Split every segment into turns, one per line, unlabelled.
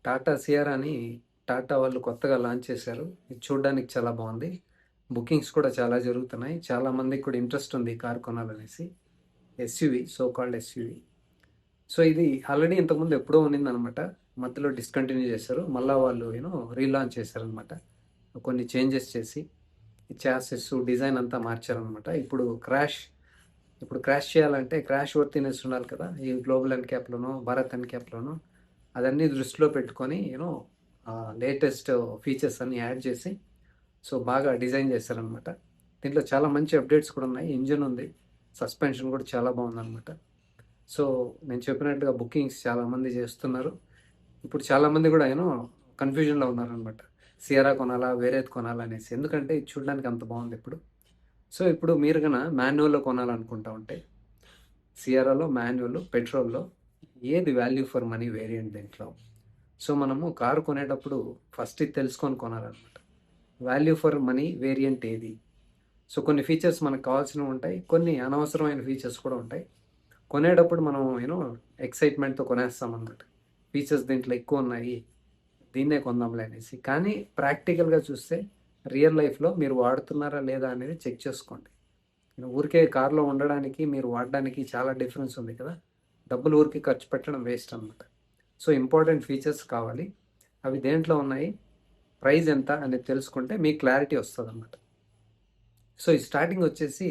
Tata Sierra అని టాటా వాళ్ళు కొత్తగా లాంచ్ చేశారు. ఇది చూడ్డానికి చాలా బాగుంది. బుకింగ్స్ కూడా చాలా జరుగుతున్నాయి. చాలా మందికి కూడా ఇంట్రెస్ట్ ఉంది ఈ కార్ కొనాలనేసి. SUV, so called SUV. So ఇది ఆల్రెడీ ఇంతకుముందు ఎప్పుడో ఉన్నిందనమాట. మధ్యలో డిస్కంటిన్యూ చేశారు. మళ్ళా వాళ్ళు రీలాంచ్ చేశారనమాట. కొన్ని చేంజెస్ చేసి చాసెస్ డిజైన్ అంతా మార్చారనమాట. ఇప్పుడు క్రాష్ చేయాలంటే క్రాష్ వర్తినెస్ ఉండాలి కదా, ఈ గ్లోబల్ ఎన్ క్యాప్లోనో భారత్ ఎన్ క్యాప్లోనో అదన్నీ దృష్టిలో పెట్టుకొని లేటెస్ట్ ఫీచర్స్ అన్నీ యాడ్ చేసి సో బాగా డిజైన్ చేశారనమాట. దీంట్లో చాలా మంచి అప్డేట్స్ కూడా ఉన్నాయి. ఇంజిన్ ఉంది, సస్పెన్షన్ కూడా చాలా బాగుందన్నమాట. సో నేను చెప్పినట్టుగా బుకింగ్స్ చాలామంది చేస్తున్నారు. ఇప్పుడు చాలామంది కూడా కన్ఫ్యూజన్లో ఉన్నారనమాట. సియరా కొనాలా వేరేది కొనాలా అనేసి. ఎందుకంటే ఇది చూడడానికి అంత బాగుంది ఇప్పుడు. సో ఇప్పుడు మీరు కన్నా మాన్యువల్లో కొనాలనుకుంటా ఉంటే సియరాలో మాన్యువల్, పెట్రోల్లో ఏది వాల్యూ ఫర్ మనీ వేరియంట్ దీంట్లో. సో మనము కారు కొనేటప్పుడు ఫస్ట్ ఇది తెలుసుకొని కొనాలన్నమాట. వాల్యూ ఫర్ మనీ వేరియంట్ ఏది. సో కొన్ని ఫీచర్స్ మనకు కావాల్సినవి ఉంటాయి, కొన్ని అనవసరమైన ఫీచర్స్ కూడా ఉంటాయి. కొనేటప్పుడు మనం ఎక్సైట్మెంట్తో కొనేస్తాం అన్నమాట. ఫీచర్స్ దీంట్లో ఎక్కువ ఉన్నాయి, దీన్నే కొందాంలే అనేసి. కానీ ప్రాక్టికల్గా చూస్తే రియల్ లైఫ్లో మీరు వాడుతున్నారా లేదా అనేది చెక్ చేసుకోండి. ఊరికే కార్లో ఉండడానికి మీరు వాడడానికి చాలా డిఫరెన్స్ ఉంది కదా. డబ్బులు ఊరికి ఖర్చు పెట్టడం వేస్ట్ అనమాట. సో ఇంపార్టెంట్ ఫీచర్స్ కావాలి, అవి దేంట్లో ఉన్నాయి, ప్రైస్ ఎంత అనేది తెలుసుకుంటే మీకు క్లారిటీ వస్తుంది అన్నమాట. సో ఈ స్టార్టింగ్ వచ్చేసి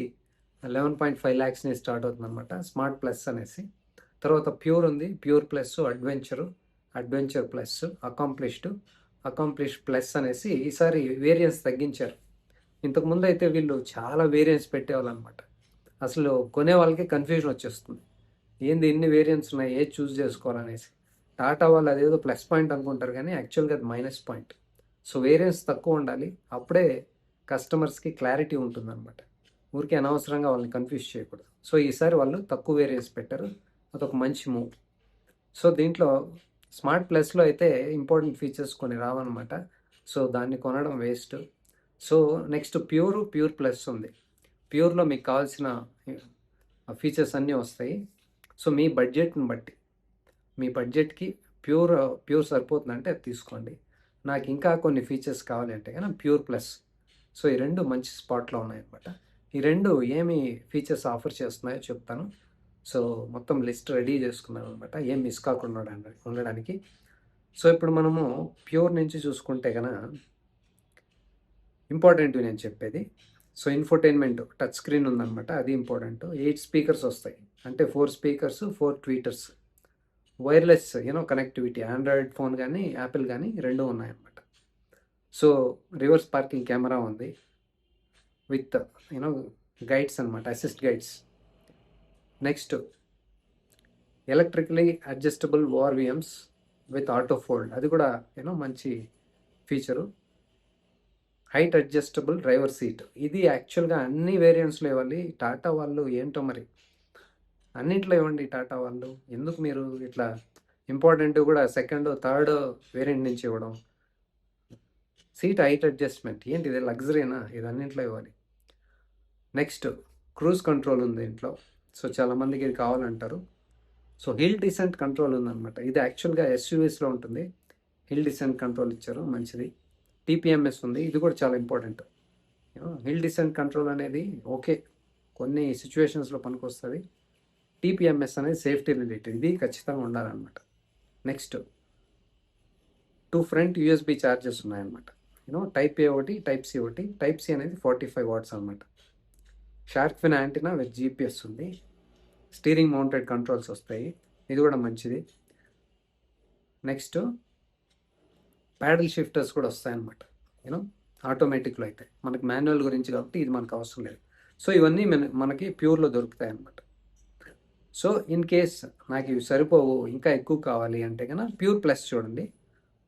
11.5 lakhs స్టార్ట్ అవుతుంది అనమాట. స్మార్ట్ ప్లస్ అనేసి. తర్వాత ప్యూర్ ఉంది, pure plus, adventure plus, accomplished plus అనేసి ఈసారి వేరియన్స్ తగ్గించారు. ఇంతకుముందు అయితే వీళ్ళు చాలా వేరియన్స్ పెట్టేవాళ్ళు అనమాట. అసలు కొనే వాళ్ళకి కన్ఫ్యూజన్ వచ్చేస్తుంది, ఏంది ఇన్ని వేరియన్స్ ఉన్నాయి, ఏది చూస్ చేసుకోవాలనేసి. టాటా వాళ్ళు అదేదో ప్లస్ పాయింట్ అనుకుంటారు కానీ యాక్చువల్గా అది మైనస్ పాయింట్. సో వేరియన్స్ తక్కువ ఉండాలి, అప్పుడే కస్టమర్స్కి క్లారిటీ ఉంటుందన్నమాట. ఊరికే అనవసరంగా వాళ్ళని కన్ఫ్యూజ్ చేయకూడదు. సో ఈసారి వాళ్ళు తక్కువ వేరియన్స్ పెట్టారు, అదొక మంచి మూవ్. సో దీంట్లో స్మార్ట్ ప్లస్లో అయితే ఇంపార్టెంట్ ఫీచర్స్ కొన్ని రావన్నమాట. సో దాన్ని కొనడం waste. So next pure plus ఉంది. ప్యూర్లో మీకు కావాల్సిన ఫీచర్స్ అన్నీ వస్తాయి. సో మీ బడ్జెట్ని బట్టి, మీ బడ్జెట్కి ప్యూర్ సరిపోతుందంటే అది తీసుకోండి. నాకు ఇంకా కొన్ని ఫీచర్స్ కావాలి అంటే కానీ ప్యూర్ ప్లస్. సో ఈ రెండు మంచి స్పాట్లో ఉన్నాయన్నమాట. ఈ రెండు ఏమి ఫీచర్స్ ఆఫర్ చేస్తున్నాయో చెప్తాను. సో మొత్తం లిస్ట్ రెడీ చేసుకున్నాను అనమాట, ఏం మిస్ కాకుండా ఉండడానికి. సో ఇప్పుడు మనము ప్యూర్ నుంచి చూసుకుంటే కనుక ఇంపార్టెంట్ నేను చెప్పేది. సో ఇన్ఫోటైన్మెంట్ టచ్ స్క్రీన్ ఉందన్నమాట, అది ఇంపార్టెంట్. 8 స్పీకర్స్ వస్తాయి, అంటే 4 speakers 4 tweeters. Wireless connectivity, Android phone కానీ యాపిల్ కానీ రెండు ఉన్నాయన్నమాట. సో రివర్స్ పార్కింగ్ కెమెరా ఉంది విత్ గైడ్స్ అనమాట, assist guides. Next electrically adjustable ORVMs with auto fold, అది కూడా మంచి feature. Height adjustable driver seat, ఇది యాక్చువల్గా అన్ని వేరియంట్స్లో ఇవ్వాలి టాటా వాళ్ళు. ఏంటో మరి అన్నింటిలో ఇవ్వండి టాటా వాళ్ళు, ఎందుకు మీరు ఇట్లా ఇంపార్టెంట్ కూడా సెకండ్ థర్డ్ వేరియంట్ నుంచి ఇవ్వడం. సీట్ హైట్ అడ్జస్ట్మెంట్ ఏంటి, ఇది లగ్జరీనా, ఇది అన్నింటిలో ఇవ్వాలి. నెక్స్ట్ క్రూజ్ కంట్రోల్ ఉంది ఇంట్లో. సో చాలామందికి ఇది కావాలంటారు. సో హిల్ డిసెంట్ కంట్రోల్ ఉందన్నమాట. ఇది యాక్చువల్గా ఎస్యూవీస్లో ఉంటుంది. హిల్ డిసెంట్ కంట్రోల్ ఇచ్చారు, మంచిది. టీపీఎంఎస్ ఉంది, ఇది కూడా చాలా ఇంపార్టెంట్. హిల్ డిసెంట్ కంట్రోల్ అనేది ఓకే, కొన్ని సిచ్యువేషన్స్లో పనికొస్తుంది. టీపీఎంఎస్ అనేది సేఫ్టీ రిలేటెడ్, ఇది ఖచ్చితంగా ఉండాలన్నమాట. నెక్స్ట్ 2 ఫ్రంట్ యూఎస్బి ఛార్జెస్ ఉన్నాయన్నమాట. టైప్ ఏ ఒకటి, టైప్ సి ఒకటి. టైప్ సి అనేది 45 watts అనమాట. Shark fin antenna with GPS ఉంది. స్టీరింగ్ మౌంటెడ్ కంట్రోల్స్ వస్తాయి, ఇది కూడా మంచిది. నెక్స్ట్ ప్యాడల్ షిఫ్టర్స్ కూడా వస్తాయన్నమాట. ఆటోమేటిక్లో అయితే మనకి మాన్యువల్ గురించి కాబట్టి ఇది మనకు అవసరం లేదు. సో ఇవన్నీ మనకి ప్యూర్లో దొరుకుతాయి అన్నమాట. సో ఇన్ కేస్ నాకు ఇవి సరిపోవు, ఇంకా ఎక్కువ కావాలి అంటే కనుక ప్యూర్ ప్లస్ చూడండి.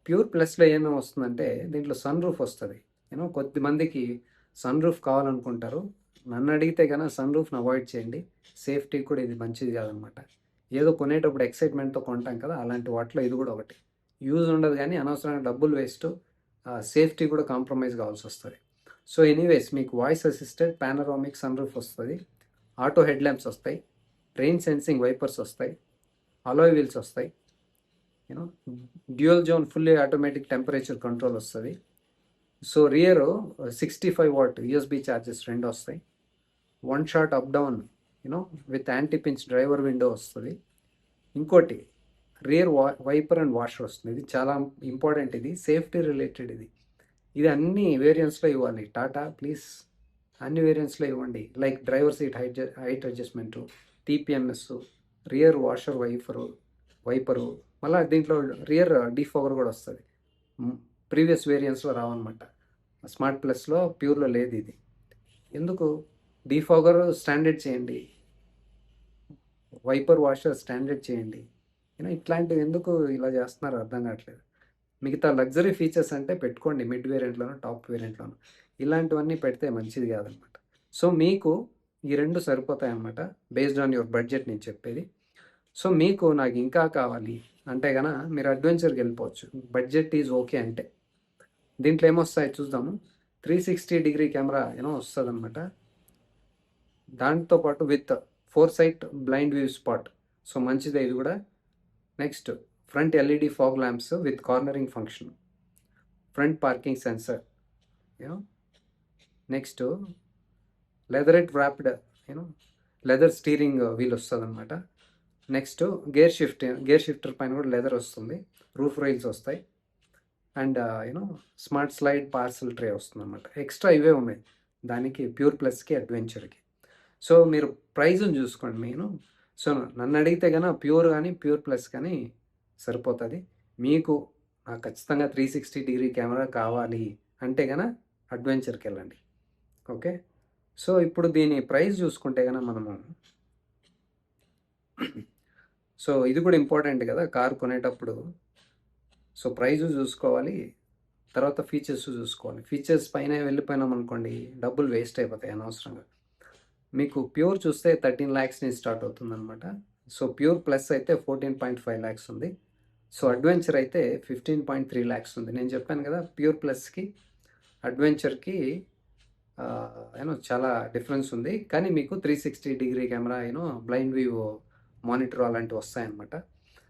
ప్యూర్ ప్లస్లో ఏమేమి వస్తుందంటే దీంట్లో సన్ రూఫ్ వస్తుంది. కొద్దిమందికి సన్ రూఫ్ కావాలనుకుంటారు. నన్ను అడిగితే కనుక సన్ రూఫ్ని అవాయిడ్ చేయండి, సేఫ్టీ కూడా ఇది మంచిది కాదనమాట. ఏదో కొనేటప్పుడు ఎక్సైట్మెంట్తో కొంటాం కదా, అలాంటి వాటిలో ఇది కూడా ఒకటి. యూజ్ ఉండదు కానీ అనవసరంగా డబ్బులు వేస్ట్, సేఫ్టీ కూడా కాంప్రమైజ్ కావాల్సి వస్తుంది. సో ఎనీవేస్ మీకు voice assisted panoramic sun roof వస్తుంది, ఆటో హెడ్ ల్యాంప్స్ వస్తాయి, రెయిన్ సెన్సింగ్ వైపర్స్ వస్తాయి, అలాయ్ వీల్స్ వస్తాయి, you know dual zone fully automatic temperature control వస్తుంది. So rear 65 watt USB charges రెండు వస్తాయి. One shot up down with anti pins driver window వస్తుంది. ఇంకోటి rear wiper and washer వస్తుంది. ఇది చాలా ఇంపార్టెంట్, ఇది సేఫ్టీ రిలేటెడ్. ఇది అన్ని వేరియంట్స్లో ఇవ్వాలి టాటా, ప్లీజ్ అన్ని వేరియంట్స్లో ఇవ్వండి. Like driver seat height adjustment, TPMS, rear washer viper, మళ్ళీ దీంట్లో రియర్ డీఫాగర్ కూడా వస్తుంది. ప్రీవియస్ వేరియంట్స్లో రావన్నమాట. స్మార్ట్ ప్లస్లో ప్యూర్లో లేదు ఇది. ఎందుకు? డీఫాగర్ స్టాండర్డ్ చేయండి, వైపర్ వాషర్ స్టాండర్డ్ చేయండి. ఇట్లాంటివి ఎందుకు ఇలా చేస్తున్నారు అర్థం కావట్లేదు. మిగతా లగ్జరీ ఫీచర్స్ అంటే పెట్టుకోండి మిడ్ వేరియంట్లోనూ టాప్ వేరియంట్లోనూ, ఇలాంటివన్నీ పెడితే మంచిది కాదనమాట. సో మీకు ఈ రెండు సరిపోతాయి అన్నమాట బేస్డ్ ఆన్ యువర్ బడ్జెట్ నేను చెప్పేది. సో మీకు నాకు ఇంకా కావాలి అంటే కనుక మీరు అడ్వెంచర్కి వెళ్ళిపోవచ్చు, బడ్జెట్ ఈజ్ ఓకే అంటే. దీంట్లో ఏమొస్తాయి చూద్దాము. 360 కెమెరా వస్తుంది అనమాట. దాంతోపాటు with 4 side blind view spot, so మంచిదే ఇది కూడా. Next front LED fog lamps with cornering function, front parking sensor, next leatherette wrapped leather steering wheel వస్తుంది అనమాట. నెక్స్ట్ గేర్ షిఫ్టర్ పైన కూడా లెదర్ వస్తుంది, రూఫ్ రైల్స్ వస్తాయి, and smart slide parcel tray వస్తుంది అనమాట. ఎక్స్ట్రా ఇవే ఉన్నాయి దానికి, ప్యూర్ ప్లస్కి అడ్వెంచర్కి. సో మీరు ప్రైజ్ని చూసుకోండి నేను. సో నన్ను అడిగితే కనుక ప్యూర్ కానీ ప్యూర్ ప్లస్ కానీ సరిపోతుంది. మీకు నాకు ఖచ్చితంగా 360 కెమెరా కావాలి అంటే కనుక అడ్వెంచర్కి వెళ్ళండి. ఓకే, సో ఇప్పుడు దీని ప్రైస్ చూసుకుంటే కనుక మనము, సో ఇది కూడా ఇంపార్టెంట్ కదా కార్ కొనేటప్పుడు. సో ప్రైజ్ చూసుకోవాలి, తర్వాత ఫీచర్స్ చూసుకోవాలి. ఫీచర్స్ పైన వెళ్ళిపోయినాం అనుకోండి డబ్బులు వేస్ట్ అయిపోతాయి అనవసరంగా. మీకు ప్యూర్ చూస్తే 13 lakhs నుంచి స్టార్ట్ అవుతుంది అనమాట. సో ప్యూర్ ప్లస్ అయితే 14.5 lakhs ఉంది. సో అడ్వెంచర్ అయితే 15.3 lakhs ఉంది. నేను చెప్పాను కదా ప్యూర్ ప్లస్కి అడ్వెంచర్కి చాలా డిఫరెన్స్ ఉంది. కానీ మీకు 360 కెమెరా బ్లైండ్ వ్యూ మానిటర్ అలాంటివి వస్తాయన్నమాట.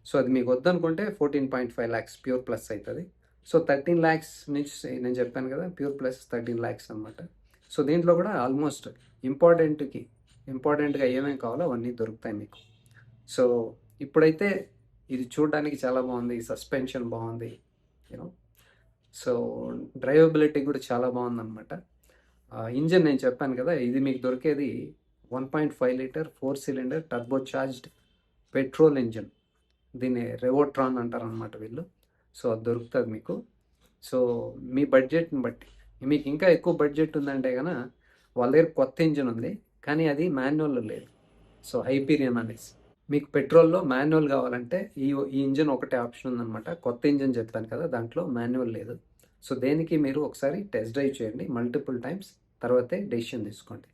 సో అది మీకు వద్దనుకుంటే 14.5 lakhs ప్యూర్ ప్లస్ అవుతుంది. సో 13 lakhs నుంచి నేను చెప్పాను కదా ప్యూర్ ప్లస్ 13 lakhs అనమాట. సో దీంట్లో కూడా ఆల్మోస్ట్ ఇంపార్టెంట్గా ఏమేమి కావాలో అవన్నీ దొరుకుతాయి మీకు. సో ఇప్పుడైతే ఇది చూడడానికి చాలా బాగుంది, సస్పెన్షన్ బాగుంది, సో డ్రైవబిలిటీ కూడా చాలా బాగుందన్నమాట. ఇంజన్ నేను చెప్పాను కదా, ఇది మీకు దొరికేది 1.5 litre 4 cylinder turbo charged petrol engine. దీన్ని రెవోట్రాన్ అంటారనమాట వీళ్ళు. సో అది దొరుకుతుంది మీకు. సో మీ బడ్జెట్ని బట్టి, మీకు ఇంకా ఎక్కువ బడ్జెట్ ఉందంటే కనుక వాళ్ళ దగ్గర కొత్త ఇంజన్ ఉంది కానీ అది మాన్యువల్లో లేదు. సో హైపీరియన్ అనేసి, మీకు పెట్రోల్లో మాన్యువల్ కావాలంటే ఈ ఇంజన్ ఒకటే ఆప్షన్ ఉందన్నమాట. కొత్త ఇంజన్ చెప్పాను కదా దాంట్లో మాన్యువల్ లేదు. సో దేనికి మీరు ఒకసారి టెస్ట్ డ్రైవ్ చేయండి మల్టిపుల్ టైమ్స్, తర్వాతే డెసిషన్ తీసుకోండి.